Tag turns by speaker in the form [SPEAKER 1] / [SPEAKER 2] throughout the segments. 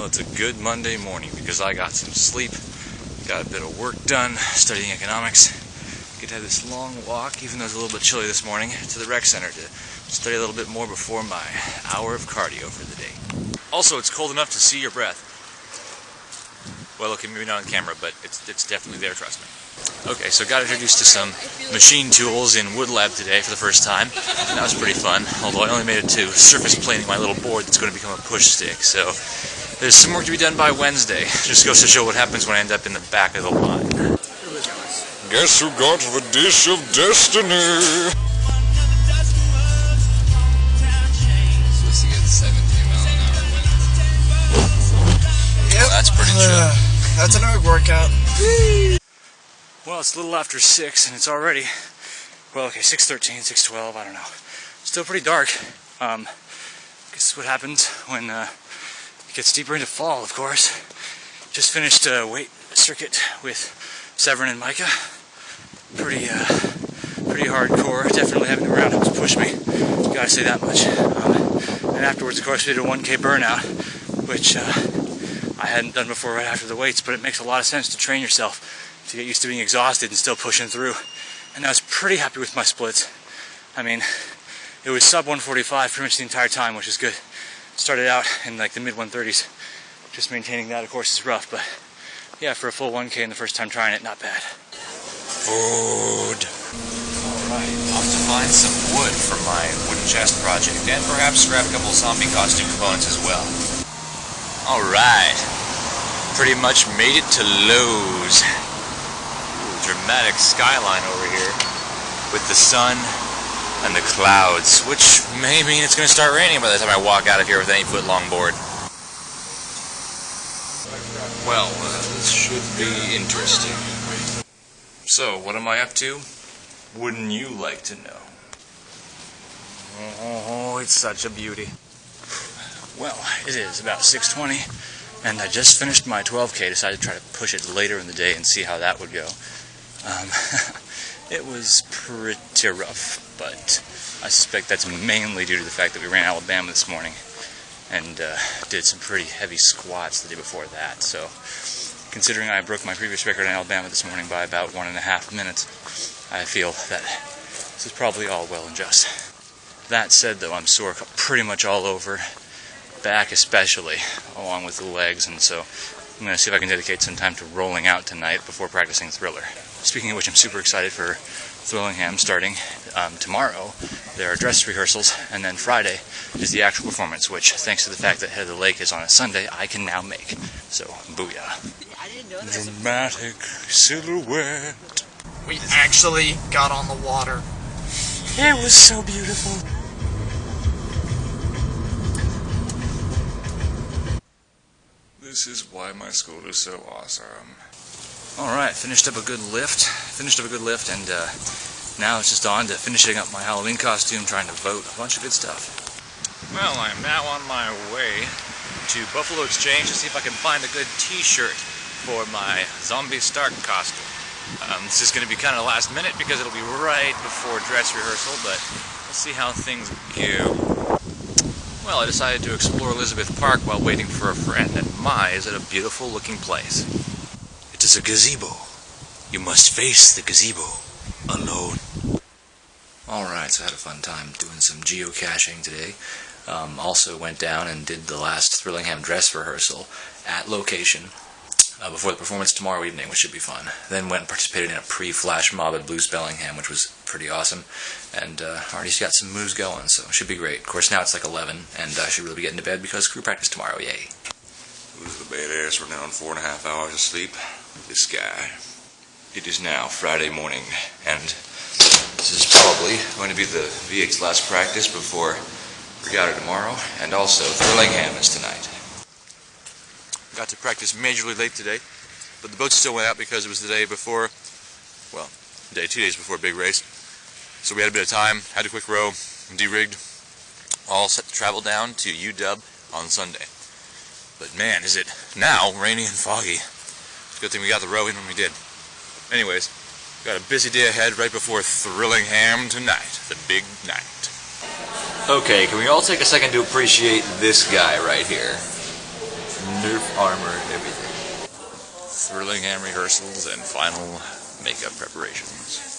[SPEAKER 1] Well, it's a good Monday morning because I got some sleep, got a bit of work done, studying economics. Get to have this long walk, even though it's a little bit chilly this morning, to the rec center to study a little bit more before my hour of cardio for the day. Also, it's cold enough to see your breath. Well, okay, maybe not on camera, but it's definitely there, trust me. Okay, so got introduced to some machine tools in Wood Lab today for the first time. That was pretty fun, although I only made it to surface planing my little board that's going to become a push stick, so there's some work to be done by Wednesday. Just goes to show what happens when I end up in the back of the line.
[SPEAKER 2] Guess who got the dish of destiny?
[SPEAKER 3] Supposed to get 17-mile-an-hour wind.
[SPEAKER 4] Yep.
[SPEAKER 1] That's pretty chill.
[SPEAKER 4] That's an erg workout.
[SPEAKER 1] Well, it's a little after 6, and it's already, well, okay, 6:13, 6:12, I don't know. Still pretty dark. Guess what happens when it gets deeper into fall, of course. Just finished a weight circuit with Severin and Micah. Pretty hardcore. Definitely having the roundhouse push me. Gotta say that much. And afterwards, of course, we did a 1K burnout, which I hadn't done before right after the weights, but it makes a lot of sense to train yourself to get used to being exhausted and still pushing through. And I was pretty happy with my splits. I mean, it was sub 145 pretty much the entire time, which is good. Started out in like the mid 130s. Just maintaining that, of course, is rough, but yeah, for a full 1K and the first time trying it, not bad.
[SPEAKER 3] Food.
[SPEAKER 1] Alright, off to find some wood for my wooden chest project, and perhaps grab a couple of zombie costume components as well. Alright, pretty much made it to Lowe's. Dramatic skyline over here with the sun and the clouds, which may mean it's going to start raining by the time I walk out of here with an 8-foot-long board. Well, this should be interesting. So, what am I up to? Wouldn't you like to know? Oh, it's such a beauty. Well, it is about 6:20, and I just finished my 12K. Decided to try to push it later in the day and see how that would go. It was pretty rough, but I suspect that's mainly due to the fact that we ran Alabama this morning and did some pretty heavy squats the day before that. So, considering I broke my previous record in Alabama this morning by about 1.5 minutes, I feel that this is probably all well and just. That said, though, I'm sore pretty much all over, back especially, along with the legs, and so I'm going to see if I can dedicate some time to rolling out tonight before practicing Thriller. Speaking of which, I'm super excited for Thrillingham starting tomorrow. There are dress rehearsals, and then Friday is the actual performance, which, thanks to the fact that Head of the Lake is on a Sunday, I can now make. So, booyah.
[SPEAKER 4] I didn't know that.
[SPEAKER 1] Dramatic silhouette.
[SPEAKER 4] We actually got on the water.
[SPEAKER 1] It was so beautiful. This is why my school is so awesome. Alright, finished up a good lift, and now it's just on to finishing up my Halloween costume, trying to vote, a bunch of good stuff. Well, I'm now on my way to Buffalo Exchange to see if I can find a good t-shirt for my Zombie Stark costume. This is going to be kind of last minute because it'll be right before dress rehearsal, but we'll see how things go. Well, I decided to explore Elizabeth Park while waiting for a friend, and my, is it a beautiful looking place. It is a gazebo. You must face the gazebo alone. Alright, so I had a fun time doing some geocaching today. Also went down and did the last Thrillingham dress rehearsal at location before the performance tomorrow evening, which should be fun. Then went and participated in a pre-flash mob at Blues Bellingham, which was pretty awesome, and already got some moves going, so it should be great. Of course, now it's like 11, and I should really be getting to bed because crew practice tomorrow, yay.
[SPEAKER 2] Who's the badass for now on 4.5 hours of sleep? This guy.
[SPEAKER 1] It is now Friday morning, and this is probably going to be the VX last practice before Regatta tomorrow, and also Thrillingham is tonight. Got to practice majorly late today, but the boat still went out because it was the day before, well, 2 days before a big race. So we had a bit of time, had a quick row, de-rigged, all set to travel down to UW on Sunday. But man, is it now rainy and foggy. Good thing we got the row in when we did. Anyways, got a busy day ahead right before Thrillingham tonight, the big night. Okay, can we all take a second to appreciate this guy right here? Nerf armor, everything. Thrillingham rehearsals and final makeup preparations.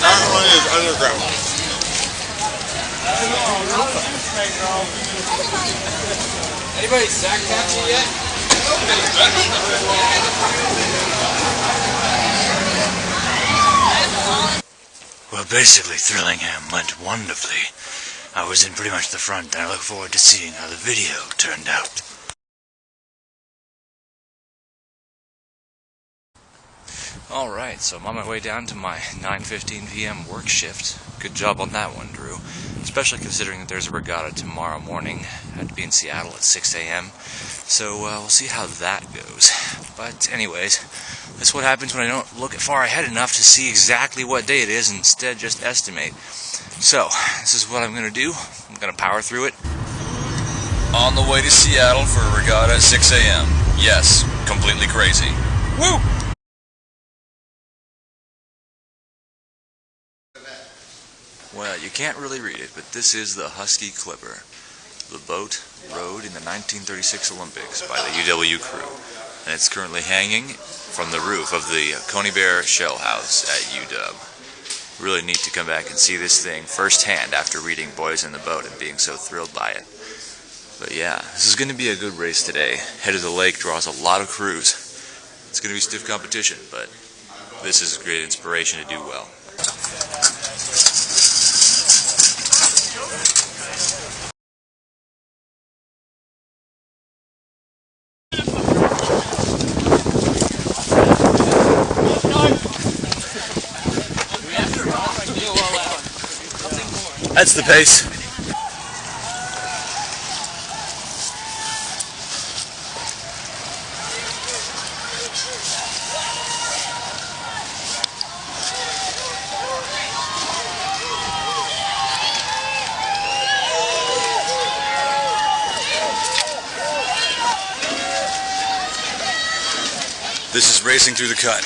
[SPEAKER 2] That one is underground.
[SPEAKER 3] Anybody sack capture yet?
[SPEAKER 5] Well, basically, Thrillingham went wonderfully. I was in pretty much the front, and I look forward to seeing how the video turned out.
[SPEAKER 1] Alright, so I'm on my way down to my 9:15 p.m. work shift. Good job on that one, Drew. Especially considering that there's a regatta tomorrow morning. I have to be in Seattle at 6 a.m. So we'll see how that goes. But anyways, that's what happens when I don't look far ahead enough to see exactly what day it is, instead just estimate. So, this is what I'm going to do. I'm going to power through it.
[SPEAKER 3] On the way to Seattle for a regatta at 6 a.m. Yes, completely crazy. Woo!
[SPEAKER 1] Well, you can't really read it, but this is the Husky Clipper. The boat rowed in the 1936 Olympics by the UW crew, and it's currently hanging from the roof of the Coney Bear Shell House at UW. Really neat to come back and see this thing firsthand after reading Boys in the Boat and being so thrilled by it. But yeah, this is going to be a good race today. Head of the Lake draws a lot of crews. It's going to be stiff competition, but this is a great inspiration to do well.
[SPEAKER 5] That's the pace.
[SPEAKER 3] This is racing through the cut.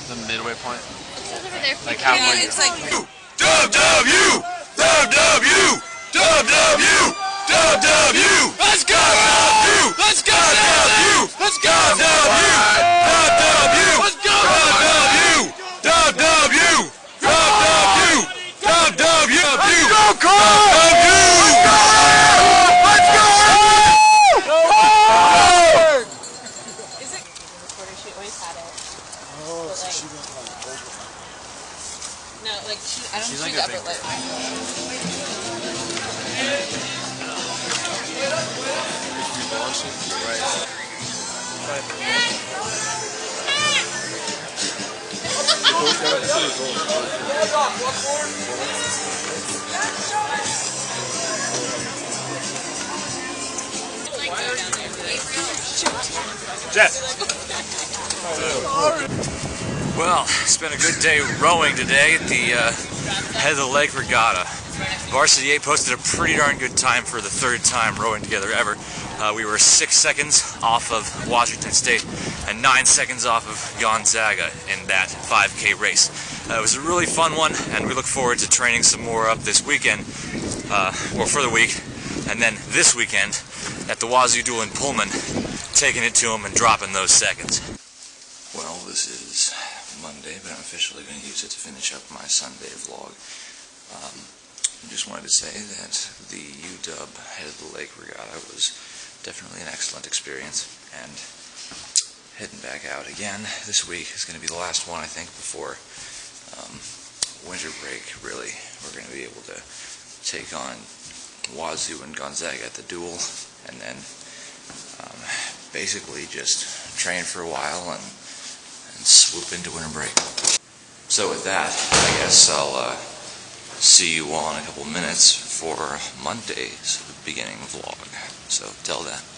[SPEAKER 6] The midway point.
[SPEAKER 7] Like halfway. It's like
[SPEAKER 3] WW! WW! WW! WW! Let's go! Let's go! Let's go! WW! Let's go! WW! WW! WW! Let's go, Cole! Let's go!
[SPEAKER 7] is it recorder? She always had it. Oh, but like, she went like no, like I don't think she's ever like.
[SPEAKER 1] Well, it's been a good day rowing today at the Head of the Lake Regatta. Varsity 8 posted a pretty darn good time for the third time rowing together ever. We were 6 seconds off of Washington State and 9 seconds off of Gonzaga in that 5K race. It was a really fun one, and we look forward to training some more up this weekend, or for the week, and then this weekend at the Wazoo Duel in Pullman, taking it to them and dropping those seconds. Well, this is Monday, but I'm officially going to use it to finish up my Sunday vlog. I just wanted to say that the UW Head of the Lake Regatta was definitely an excellent experience, and heading back out again. This week is going to be the last one, I think, before winter break, really. We're going to be able to take on Wazoo and Gonzaga at the duel, and then basically just train for a while and swoop into winter break. So with that, I guess I'll see you all in a couple minutes for Monday's beginning vlog. So till then.